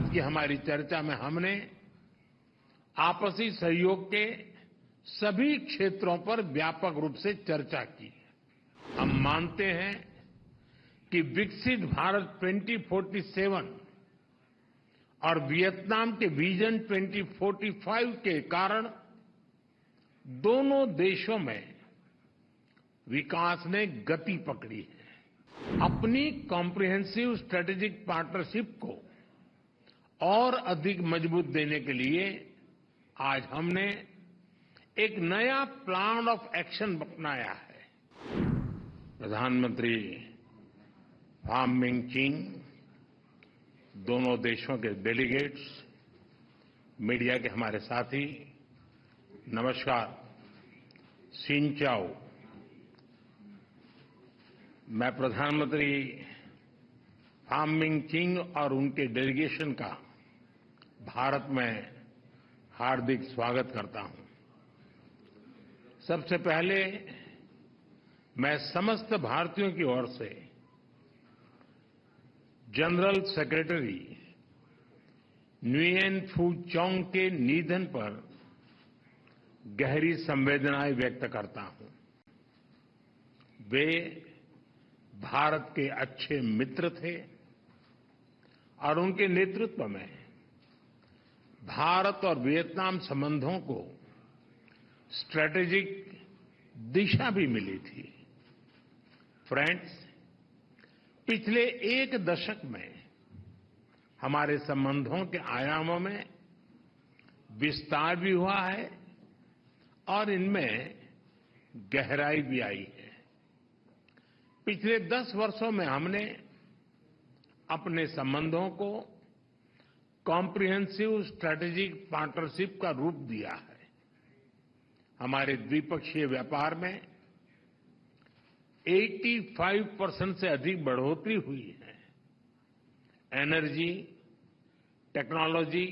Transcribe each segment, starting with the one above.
आज की हमारी चर्चा में हमने आपसी सहयोग के सभी क्षेत्रों पर व्यापक रूप से चर्चा की। हम मानते हैं कि विकसित भारत 2047 और वियतनाम के विजन 2045 के कारण दोनों देशों में विकास ने गति पकड़ी है। अपनी कॉम्प्रिहेंसिव स्ट्रेटेजिक पार्टनरशिप को और अधिक मजबूत देने के लिए आज हमने एक नया प्लान ऑफ एक्शन अपनाया है। प्रधानमंत्री फाम मिंचिंग, दोनों देशों के डेलीगेट्स, मीडिया के हमारे साथी, नमस्कार, सिंचाओ। मैं प्रधानमंत्री फाम मिंचिंग और उनके डेलीगेशन का भारत में हार्दिक स्वागत करता हूं। सबसे पहले मैं समस्त भारतीयों की ओर से जनरल सेक्रेटरी न्युएन फू चौंग के निधन पर गहरी संवेदनाएं व्यक्त करता हूं। वे भारत के अच्छे मित्र थे और उनके नेतृत्व में भारत और वियतनाम संबंधों को स्ट्रैटेजिक दिशा भी मिली थी। फ्रेंड्स, पिछले एक दशक में हमारे संबंधों के आयामों में विस्तार भी हुआ है और इनमें गहराई भी आई है। पिछले 10 वर्षों में हमने अपने संबंधों को कॉम्प्रिहेंसिव स्ट्रेटेजिक पार्टनरशिप का रूप दिया है। हमारे द्विपक्षीय व्यापार में 85% से अधिक बढ़ोतरी हुई है। एनर्जी, टेक्नोलॉजी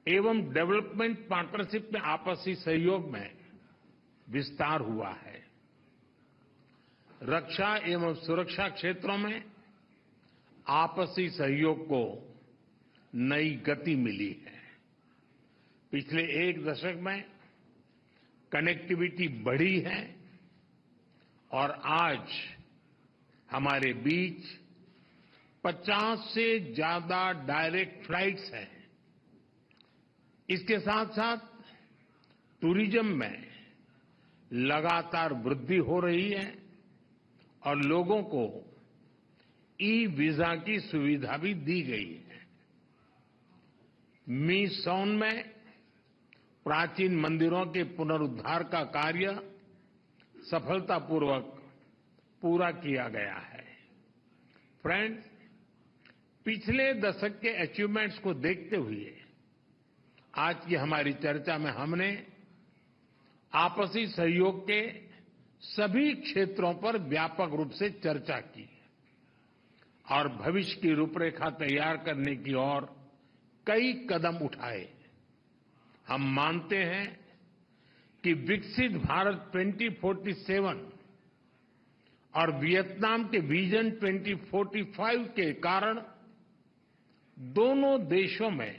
एवं डेवलपमेंट पार्टनरशिप में आपसी सहयोग में विस्तार हुआ है। रक्षा एवं सुरक्षा क्षेत्रों में आपसी सहयोग को नई गति मिली है। पिछले एक दशक में कनेक्टिविटी बढ़ी है और आज हमारे बीच 50 से ज्यादा डायरेक्ट फ्लाइट्स हैं। इसके साथ साथ टूरिज्म में लगातार वृद्धि हो रही है और लोगों को ई वीजा की सुविधा भी दी गई है। मी सोन में प्राचीन मंदिरों के पुनरुद्धार का कार्य सफलतापूर्वक पूरा किया गया है। फ्रेंड्स, पिछले दशक के अचीवमेंट्स को देखते हुए आज की हमारी चर्चा में हमने आपसी सहयोग के सभी क्षेत्रों पर व्यापक रूप से चर्चा की और भविष्य की रूपरेखा तैयार करने की ओर कई कदम उठाए। हम मानते हैं कि विकसित भारत 2047 और वियतनाम के विजन 2045 के कारण दोनों देशों में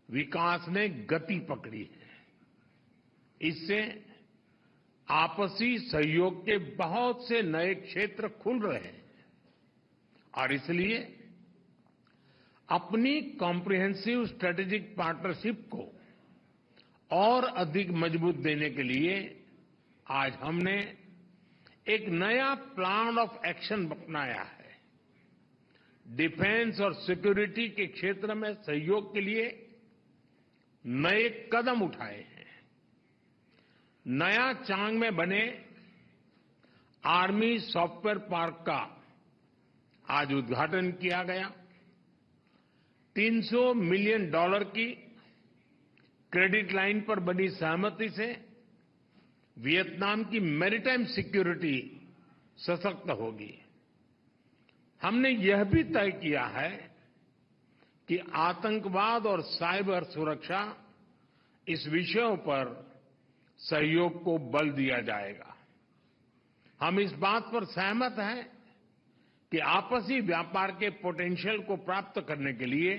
विकास ने गति पकड़ी है। इससे आपसी सहयोग के बहुत से नए क्षेत्र खुल रहे हैं और इसलिए अपनी कॉम्प्रिहेंसिव स्ट्रेटेजिक पार्टनरशिप को और अधिक मजबूत देने के लिए आज हमने एक नया प्लान ऑफ एक्शन अपनाया है। डिफेंस और सिक्योरिटी के क्षेत्र में सहयोग के लिए नए कदम उठाए हैं। नया चांग में बने आर्मी सॉफ्टवेयर पार्क का आज उद्घाटन किया गया। $300 मिलियन की क्रेडिट लाइन पर बनी सहमति से वियतनाम की मैरीटाइम सिक्योरिटी सशक्त होगी। हमने यह भी तय किया है कि आतंकवाद और साइबर सुरक्षा इस विषयों पर सहयोग को बल दिया जाएगा। हम इस बात पर सहमत हैं कि आपसी व्यापार के पोटेंशियल को प्राप्त करने के लिए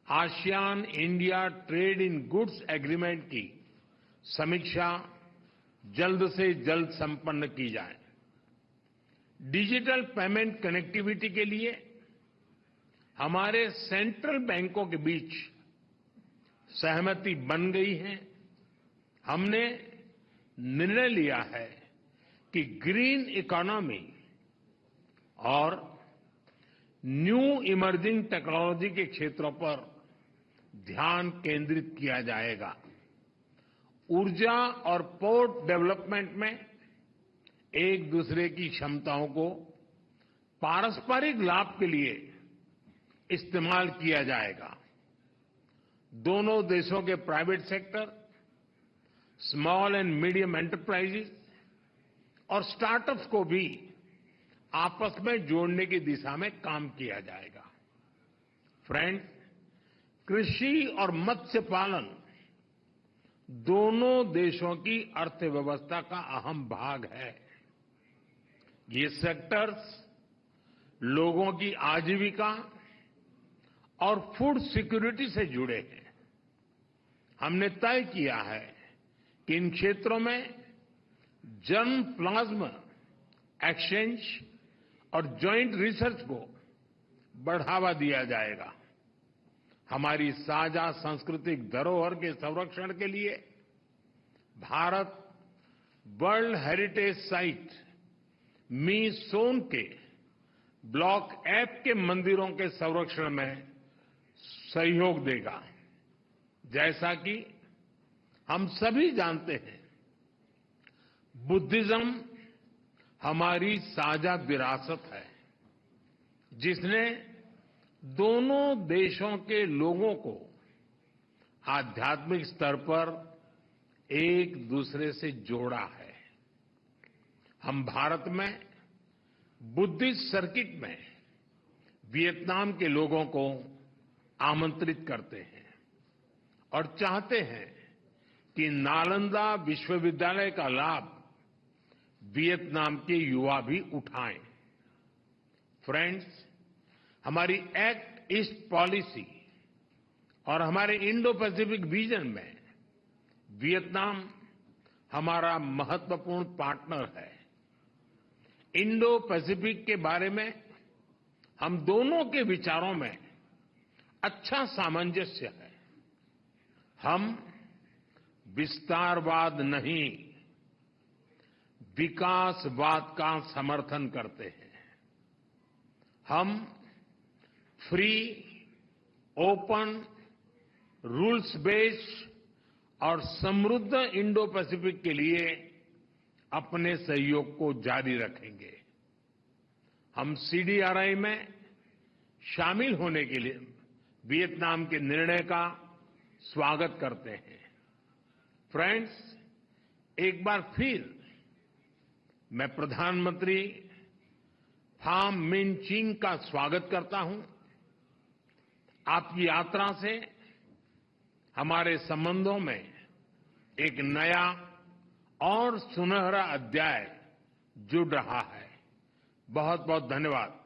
ASEAN India trade in goods agreement की समीक्षा जल्द से जल्द संपन्न की जाए। डिजिटल पेमेंट कनेक्टिविटी के लिए हमारे सेंट्रल बैंकों के बीच सहमति बन गई है। हमने निर्णय लिया है कि ग्रीन इकोनॉमी और न्यू इमर्जिंग टेक्नोलॉजी के क्षेत्रों पर ध्यान केंद्रित किया जाएगा। ऊर्जा और पोर्ट डेवलपमेंट में एक दूसरे की क्षमताओं को पारस्परिक लाभ के लिए इस्तेमाल किया जाएगा। दोनों देशों के private sector, small and medium enterprises और स्टार्टअप्स को भी आपस में जोड़ने की दिशा में काम किया जाएगा। फ्रेंड्स, कृषि और मत्स्य पालन दोनों देशों की अर्थव्यवस्था का अहम भाग है। ये सेक्टर्स लोगों की आजीविका और फूड सिक्योरिटी से जुड़े हैं। हमने तय किया है कि इन क्षेत्रों में जर्म प्लाज्मा एक्सचेंज और ज्वाइंट रिसर्च को बढ़ावा दिया जाएगा। हमारी साझा सांस्कृतिक धरोहर के संरक्षण के लिए भारत वर्ल्ड हेरिटेज साइट मीसोन के ब्लॉक एप के मंदिरों के संरक्षण में सहयोग देगा। जैसा कि हम सभी जानते हैं, बुद्धिज्म हमारी साझा विरासत है, जिसने दोनों देशों के लोगों को आध्यात्मिक स्तर पर एक दूसरे से जोड़ा है। हम भारत में बुद्धिस्ट सर्किट में वियतनाम के लोगों को आमंत्रित करते हैं और चाहते हैं कि नालंदा विश्वविद्यालय का लाभ वियतनाम के युवा भी उठाएं। फ्रेंड्स, हमारी एक्ट ईस्ट पॉलिसी और हमारे इंडो पैसिफिक विजन में वियतनाम हमारा महत्वपूर्ण पार्टनर है। इंडो पैसिफिक के बारे में हम दोनों के विचारों में अच्छा सामंजस्य है। हम विस्तारवाद नहीं, विकासवाद का समर्थन करते हैं। हम फ्री, ओपन, रूल्स बेस्ड और समृद्ध इंडो पैसिफिक के लिए अपने सहयोग को जारी रखेंगे। हम सीडीआरआई में शामिल होने के लिए वियतनाम के निर्णय का स्वागत करते हैं। फ्रेंड्स, एक बार फिर मैं प्रधानमंत्री फाम मिन चिंग का स्वागत करता हूं। आपकी यात्रा से हमारे संबंधों में एक नया और सुनहरा अध्याय जुड़ रहा है। बहुत बहुत धन्यवाद।